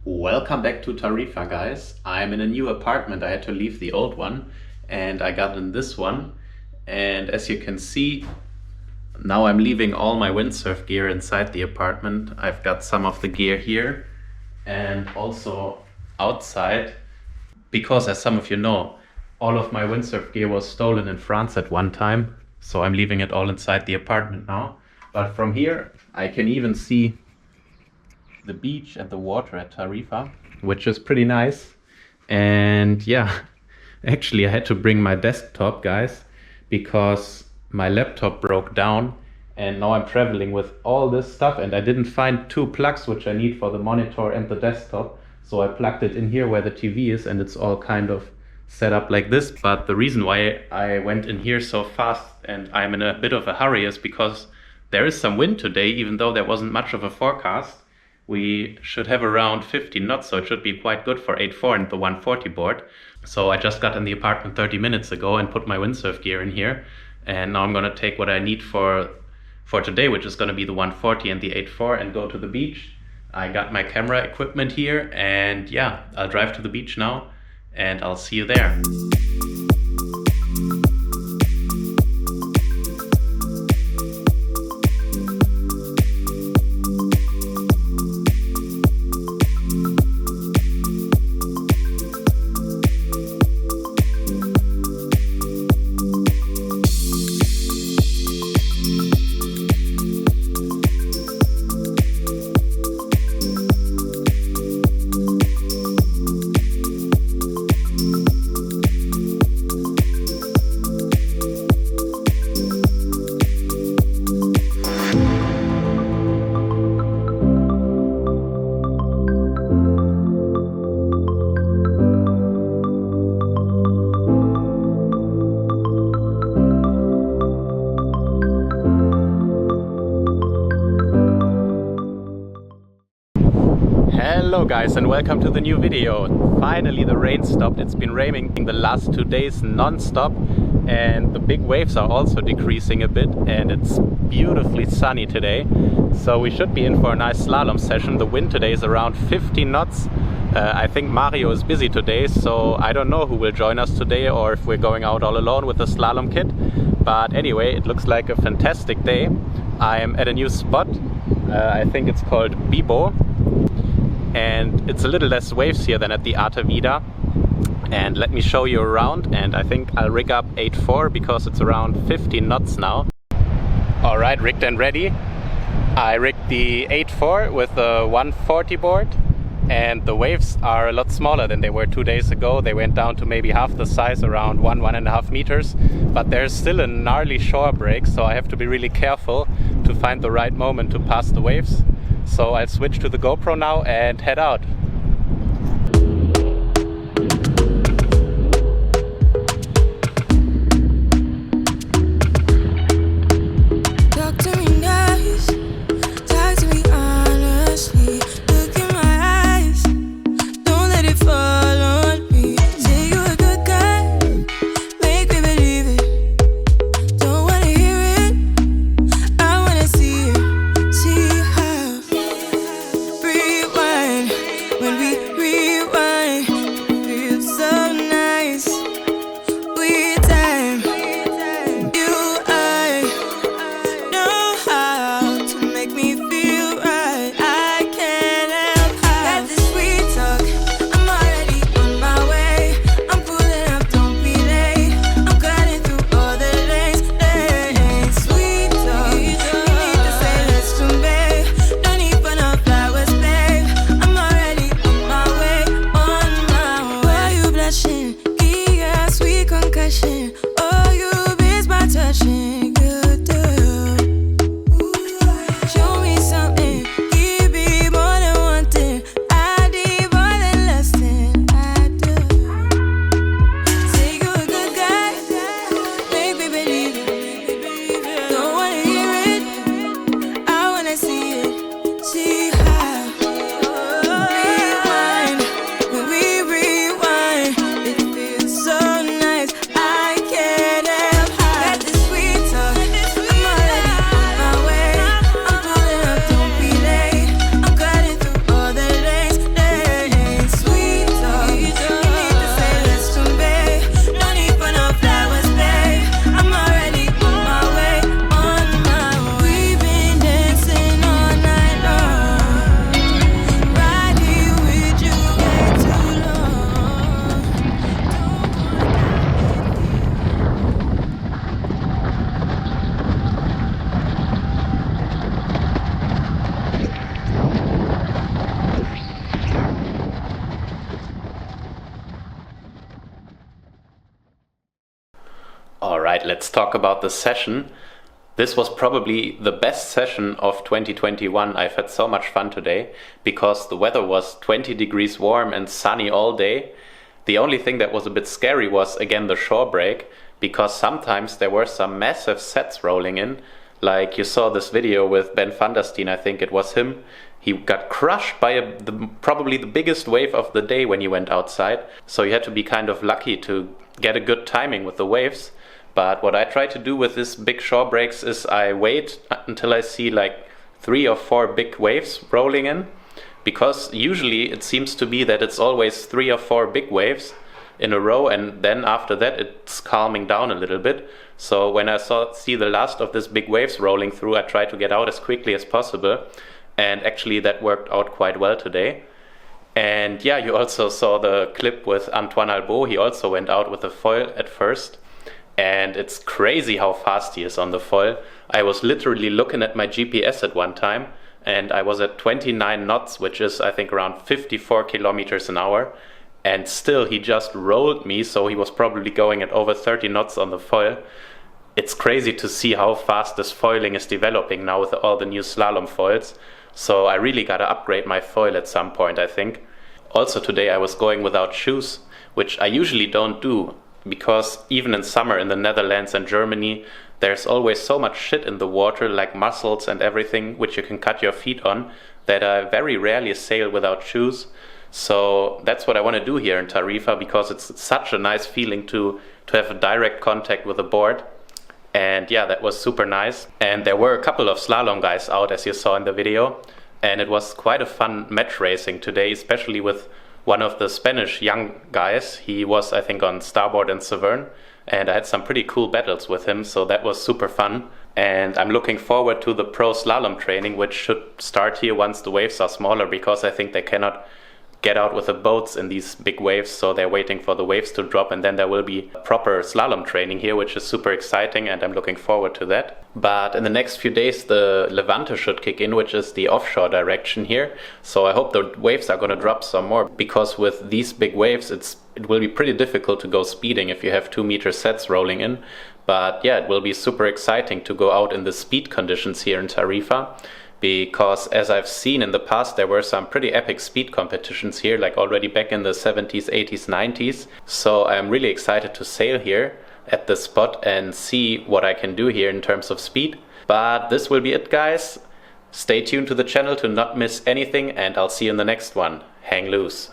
Welcome back to Tarifa, guys. I'm in a new apartment. I had to leave the old one and I got in this one. And as you can see, now I'm leaving all my windsurf gear inside the apartment. I've got some of the gear here and also outside because, as some of you know, all of my windsurf gear was stolen in France at one time. So I'm leaving it all inside the apartment now. But from here, I can even see the beach and the water at Tarifa, which is pretty nice. And yeah, actually I had to bring my desktop, guys, because my laptop broke down and now I'm traveling with all this stuff and I didn't find two plugs which I need for the monitor and the desktop, so I plugged it in here where the TV is and it's all kind of set up like this. But the reason why I went in here so fast and I'm in a bit of a hurry is because there is some wind today, even though there wasn't much of a forecast. We should have around 15 knots, so it should be quite good for 8.4 and the 140 board. So I just got in the apartment 30 minutes ago and put my windsurf gear in here. And now I'm going to take what I need for today, which is going to be the 140 and the 8.4, and go to the beach. I got my camera equipment here, and yeah, I'll drive to the beach now and I'll see you there. Hello guys, and welcome to the new video. Finally the rain stopped. It's been raining the last 2 days non-stop and the big waves are also decreasing a bit, and it's beautifully sunny today, so we should be in for a nice slalom session. The wind today is around 15 knots. I think Mario is busy today, so I don't know who will join us today or if we're going out all alone with the slalom kit. But anyway, it looks like a fantastic day. I'm at a new spot. I think it's called Bibo. And it's a little less waves here than at the Arte Vida. And let me show you around, and I think I'll rig up 8.4 because it's around 15 knots now. Alright, rigged and ready. I rigged the 8.4 with the 140 board, and the waves are a lot smaller than they were 2 days ago. They went down to maybe half the size, around 1.5 meters, but there's still a gnarly shore break, so I have to be really careful to find the right moment to pass the waves. So I'll switch to the GoPro now and head out. Talk to me nice, talk to me honestly. Look in my eyes, don't let it fall on me. Say you're a good guy, make me believe it. Don't wanna hear it, I wanna see it. See how. Rewind, Alright, let's talk about the session. This was probably the best session of 2021. I've had so much fun today because the weather was 20 degrees warm and sunny all day. The only thing that was a bit scary was again the shore break, because sometimes there were some massive sets rolling in. Like you saw this video with Ben van der Steen, I think it was him. He got crushed by probably the biggest wave of the day when he went outside. So you had to be kind of lucky to get a good timing with the waves. But what I try to do with this big shore breaks is I wait until I see like 3 or 4 big waves rolling in, because usually it seems to be that it's always 3 or 4 big waves in a row, and then after that it's calming down a little bit. So when I see the last of these big waves rolling through, I try to get out as quickly as possible, and actually that worked out quite well today. And yeah, you also saw the clip with Antoine Albeau. He also went out with a foil at first. And it's crazy how fast he is on the foil. I was literally looking at my GPS at one time, and I was at 29 knots, which is I think around 54 kilometers an hour. And still he just rolled me, so he was probably going at over 30 knots on the foil. It's crazy to see how fast this foiling is developing now with all the new slalom foils. So I really gotta upgrade my foil at some point, I think. Also today I was going without shoes, which I usually don't do, because even in summer in the Netherlands and Germany, there's always so much shit in the water, like mussels and everything, which you can cut your feet on, that I very rarely sail without shoes. So that's what I want to do here in Tarifa, because it's such a nice feeling to have a direct contact with the board. And yeah, that was super nice. And there were a couple of slalom guys out, as you saw in the video. And it was quite a fun match racing today, especially with one of the Spanish young guys. He was, I think, on starboard in Severn, and I had some pretty cool battles with him, so that was super fun. And I'm looking forward to the pro slalom training, which should start here once the waves are smaller, because I think they cannot get out with the boats in these big waves, so they're waiting for the waves to drop, and then there will be proper slalom training here, which is super exciting, and I'm looking forward to that. But in the next few days the Levante should kick in, which is the offshore direction here, so I hope the waves are going to drop some more, because with these big waves it will be pretty difficult to go speeding if you have 2-meter sets rolling in. But yeah, it will be super exciting to go out in the speed conditions here in Tarifa, because as I've seen in the past, there were some pretty epic speed competitions here, like already back in the 70s, 80s, 90s. So I'm really excited to sail here at this spot and see what I can do here in terms of speed. But this will be it, guys. Stay tuned to the channel to not miss anything, and I'll see you in the next one. Hang loose.